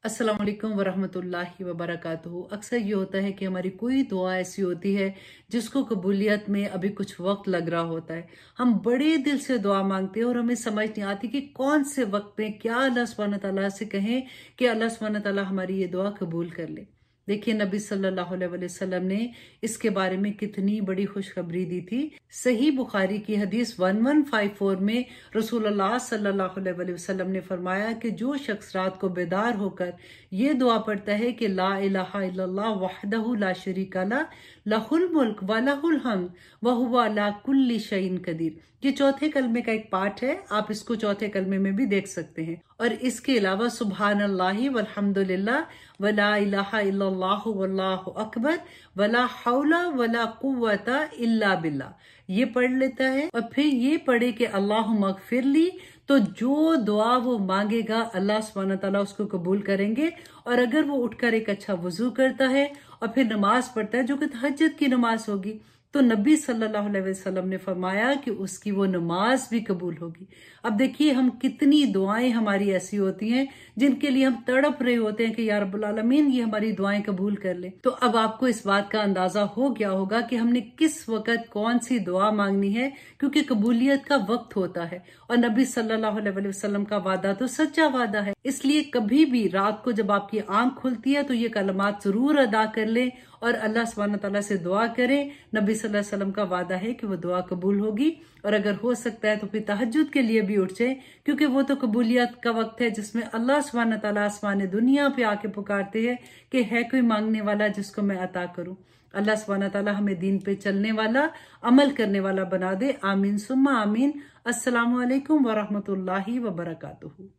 अस्सलाम वालेकुम वरहमतुल्लाहि वबरकातुहू। अक्सर ये होता है कि हमारी कोई दुआ ऐसी होती है जिसको कबूलियत में अभी कुछ वक्त लग रहा होता है। हम बड़े दिल से दुआ मांगते हैं और हमें समझ नहीं आती कि कौन से वक्त में क्या अल्लाह सुब्हानहू तआला से कहें कि अल्लाह सुब्हानहू तआला हमारी ये दुआ कबूल कर ले। देखिए, नबी सल्लल्लाहु अलैहि वसल्लम ने इसके बारे में कितनी बड़ी खुशखबरी दी थी। सही बुखारी की हदीस 1154 में रसूलुल्लाह सल्लल्लाहु अलैहि वसल्लम ने फरमाया कि जो शख्स रात को बेदार होकर ये दुआ पढ़ता है कि ला इलाहा इल्लल्लाह वहदहु ला शरीका ला लहुल मुल्क व लहुल हम्द व हुवा अला कुल्ली शैइन कदीर। ये चौथे कलमे का एक पार्ट है, आप इसको चौथे कलमे में भी देख सकते हैं। और इसके अलावा सुब्हानल्लाहि वल्हम्दुलिल्लाह वला इलाहा इल्लल्लाहु वल्लाहु अकबर वला हौला वला कुव्वता इल्ला बिल्लाह, ये पढ़ लेता है। और फिर ये पढ़े कि अल्लाहुम्मा मगफिरली, तो जो दुआ वो मांगेगा अल्लाह सुब्हानहू तआला उसको कबूल करेंगे। और अगर वो उठकर एक अच्छा वजू करता है और फिर नमाज पढ़ता है जो कि तहज्जुद की नमाज होगी, तो नबी सल्लल्लाहु अलैहि वसल्लम ने फरमाया कि उसकी वो नमाज भी कबूल होगी। अब देखिए, हम कितनी दुआएं हमारी ऐसी होती हैं जिनके लिए हम तड़प रहे होते हैं कि या रब्बुल आलमीन ये हमारी दुआएं कबूल कर ले। तो अब आपको इस बात का अंदाजा हो गया होगा कि हमने किस वक्त कौन सी दुआ मांगनी है, क्योंकि कबूलियत का वक्त होता है और नबी सल्लल्लाहु अलैहि वसल्लम का वादा तो सच्चा वादा है। इसलिए कभी भी रात को जब आपकी आंख खुलती है तो ये कलमात जरूर अदा कर लें और अल्लाह सुब्हानहू तआला से दुआ करें। नबी सल्लल्लाहु अलैहि वसल्लम का वादा है कि वो दुआ कबूल होगी। और अगर हो सकता है तो फिर तहज्जुद के लिए भी उठ जाए, क्योंकि वो तो कबूलियत का वक्त है जिसमें अल्लाह सुब्हानहू तआला आसमान दुनिया पे आके पुकारते हैं कि है कोई मांगने वाला जिसको मैं अता करूं। अल्लाह सुब्हानहू तआला हमें दीन पे चलने वाला, अमल करने वाला बना दे। आमीन सुम्मा आमीन। अस्सलामु अलैकुम वरहमतुल्लाहि वबरकातुहू।